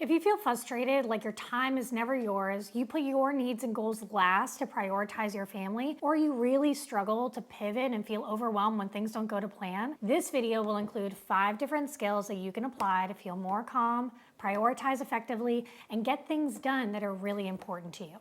If you feel frustrated, like your time is never yours, you put your needs and goals last to prioritize your family, or you really struggle to pivot and feel overwhelmed when things don't go to plan, this video will include 5 different skills that you can apply to feel more calm, prioritize effectively, and get things done that are really important to you.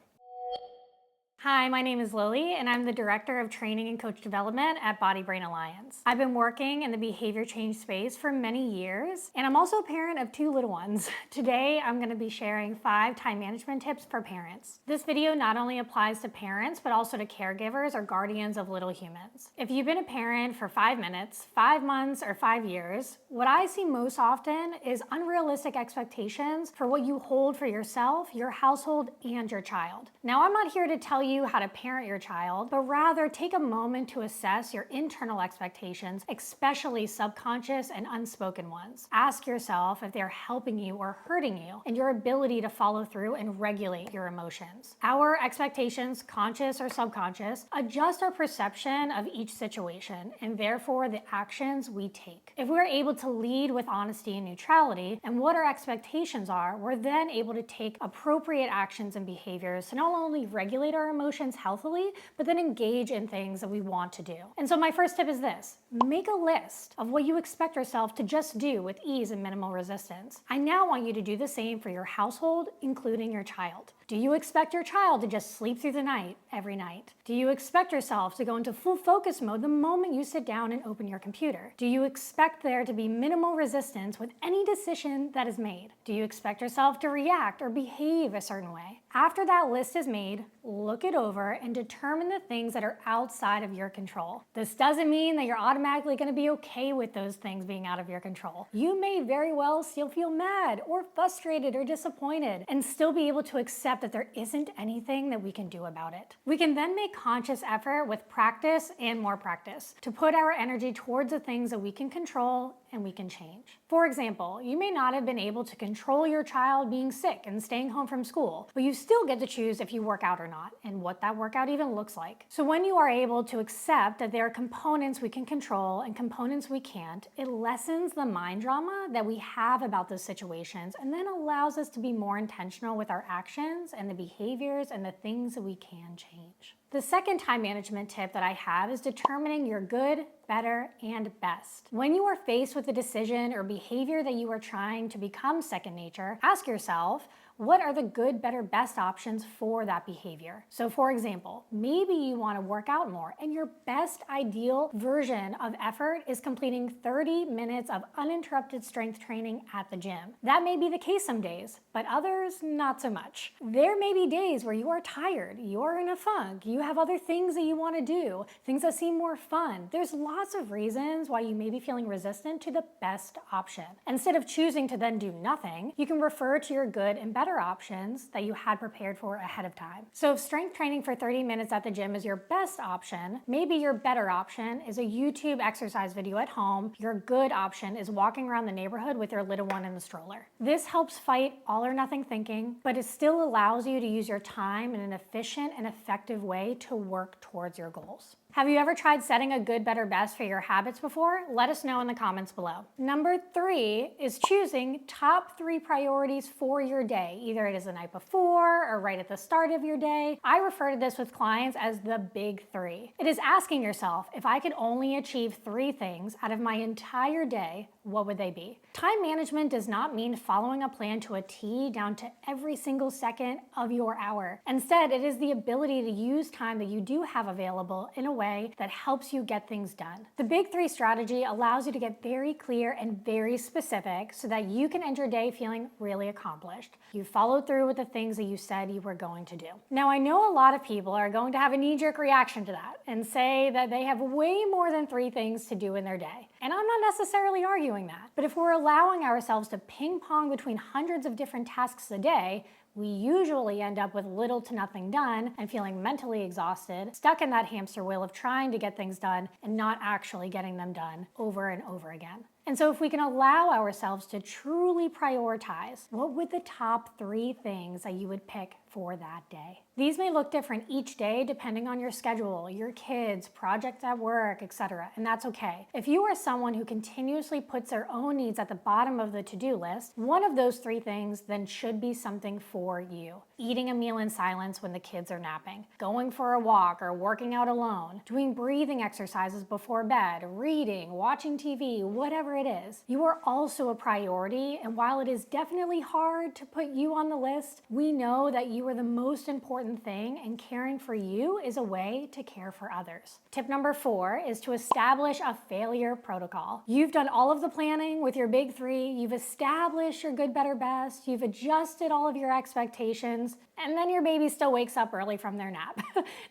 Hi, my name is Lily, and I'm the Director of Training and Coach Development at Body Brain Alliance. I've been working in the behavior change space for many years, and I'm also a parent of 2 little ones. Today, I'm going to be sharing 5 time management tips for parents. This video not only applies to parents, but also to caregivers or guardians of little humans. If you've been a parent for 5 minutes, 5 months, or 5 years, what I see most often is unrealistic expectations for what you hold for yourself, your household, and your child. Now, I'm not here to tell you how to parent your child, but rather take a moment to assess your internal expectations, especially subconscious and unspoken ones. Ask yourself if they're helping you or hurting you, and your ability to follow through and regulate your emotions. Our expectations, conscious or subconscious, adjust our perception of each situation, and therefore the actions we take. If we're able to lead with honesty and neutrality, and what our expectations are, we're then able to take appropriate actions and behaviors to not only regulate our emotions healthily, but then engage in things that we want to do. And so my first tip is this: make a list of what you expect yourself to just do with ease and minimal resistance. I now want you to do the same for your household, including your child. Do you expect your child to just sleep through the night every night? Do you expect yourself to go into full focus mode the moment you sit down and open your computer? Do you expect there to be minimal resistance with any decision that is made? Do you expect yourself to react or behave a certain way? After that list is made, look it over and determine the things that are outside of your control. This doesn't mean that you're automatically going to be okay with those things being out of your control. You may very well still feel mad or frustrated or disappointed and still be able to accept that there isn't anything that we can do about it. We can then make conscious effort with practice and more practice to put our energy towards the things that we can control and we can change. For example, you may not have been able to control your child being sick and staying home from school, but you still get to choose if you work out or not and what that workout even looks like. So when you are able to accept that there are components we can control and components we can't, it lessens the mind drama that we have about those situations and then allows us to be more intentional with our actions and the behaviors and the things that we can change. The second time management tip that I have is determining your good, better, and best. When you are faced with a decision or behavior that you are trying to become second nature, ask yourself, what are the good, better, best options for that behavior? So for example, maybe you want to work out more and your best ideal version of effort is completing 30 minutes of uninterrupted strength training at the gym. That may be the case some days, but others not so much. There may be days where you are tired, you're in a funk, you have other things that you want to do, things that seem more fun. There's lots of reasons why you may be feeling resistant to the best option. Instead of choosing to then do nothing, you can refer to your good and better options that you had prepared for ahead of time. So if strength training for 30 minutes at the gym is your best option, maybe your better option is a YouTube exercise video at home. Your good option is walking around the neighborhood with your little one in the stroller. This helps fight all or nothing thinking, but it still allows you to use your time in an efficient and effective way to work towards your goals. Have you ever tried setting a good, better, best for your habits before? Let us know in the comments below. Number 3 is choosing top 3 priorities for your day. Either it is the night before or right at the start of your day. I refer to this with clients as the big 3. It is asking yourself, if I could only achieve 3 things out of my entire day, what would they be? Time management does not mean following a plan to a T down to every single second of your hour. Instead, it is the ability to use time that you do have available in a way that helps you get things done. The big 3 strategy allows you to get very clear and very specific so that you can end your day feeling really accomplished. You followed through with the things that you said you were going to do. Now, I know a lot of people are going to have a knee-jerk reaction to that and say that they have way more than 3 things to do in their day. And I'm not necessarily arguing that. But if we're allowing ourselves to ping pong between hundreds of different tasks a day, we usually end up with little to nothing done and feeling mentally exhausted, stuck in that hamster wheel of trying to get things done and not actually getting them done over and over again. And so if we can allow ourselves to truly prioritize, what would the top 3 things that you would pick for that day? These may look different each day depending on your schedule, your kids, projects at work, etc. And that's okay. If you are someone who continuously puts their own needs at the bottom of the to-do list, one of those 3 things then should be something for you. Eating a meal in silence when the kids are napping, going for a walk or working out alone, doing breathing exercises before bed, reading, watching TV, whatever it is. You are also a priority, and while it is definitely hard to put you on the list, we know that you are the most important thing, and caring for you is a way to care for others. Tip number 4 is to establish a failure protocol. You've done all of the planning with your big 3, you've established your good, better, best, you've adjusted all of your expectations, and then your baby still wakes up early from their nap.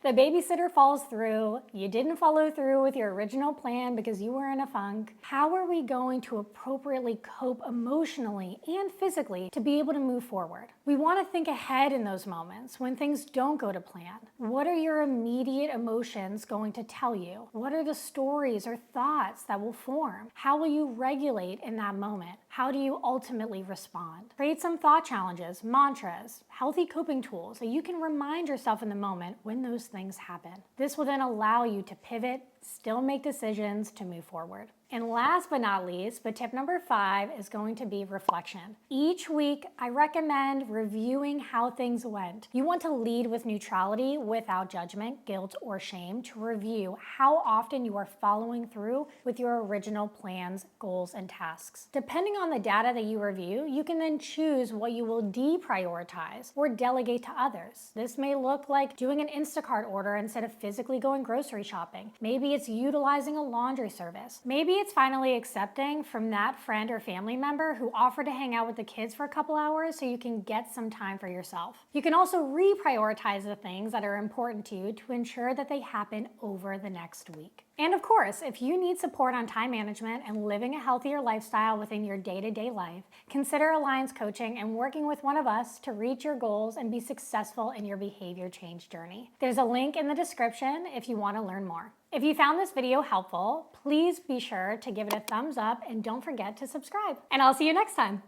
The babysitter falls through, you didn't follow through with your original plan because you were in a funk. How are we going to appropriately cope emotionally and physically to be able to move forward? We want to think ahead in those moments when things don't go to plan. What are your immediate emotions going to tell you? What are the stories or thoughts that will form? How will you regulate in that moment? How do you ultimately respond? Create some thought challenges, mantras, healthy coping tools so you can remind yourself in the moment when those things happen. This will then allow you to pivot, still make decisions to move forward. And last but not least, but tip number 5 is going to be reflection. Each week, I recommend reviewing how things went. You want to lead with neutrality without judgment, guilt, or shame to review how often you are following through with your original plans, goals, and tasks. Depending on the data that you review, you can then choose what you will deprioritize or delegate to others. This may look like doing an Instacart order instead of physically going grocery shopping. Maybe it's utilizing a laundry service. Maybe it's finally accepting from that friend or family member who offered to hang out with the kids for a couple hours so you can get some time for yourself. You can also reprioritize the things that are important to you to ensure that they happen over the next week. And of course, if you need support on time management and living a healthier lifestyle within your day-to-day life, consider Alliance Coaching and working with one of us to reach your goals and be successful in your behavior change journey. There's a link in the description if you want to learn more. If you found this video helpful, please be sure to give it a thumbs up and don't forget to subscribe. And I'll see you next time.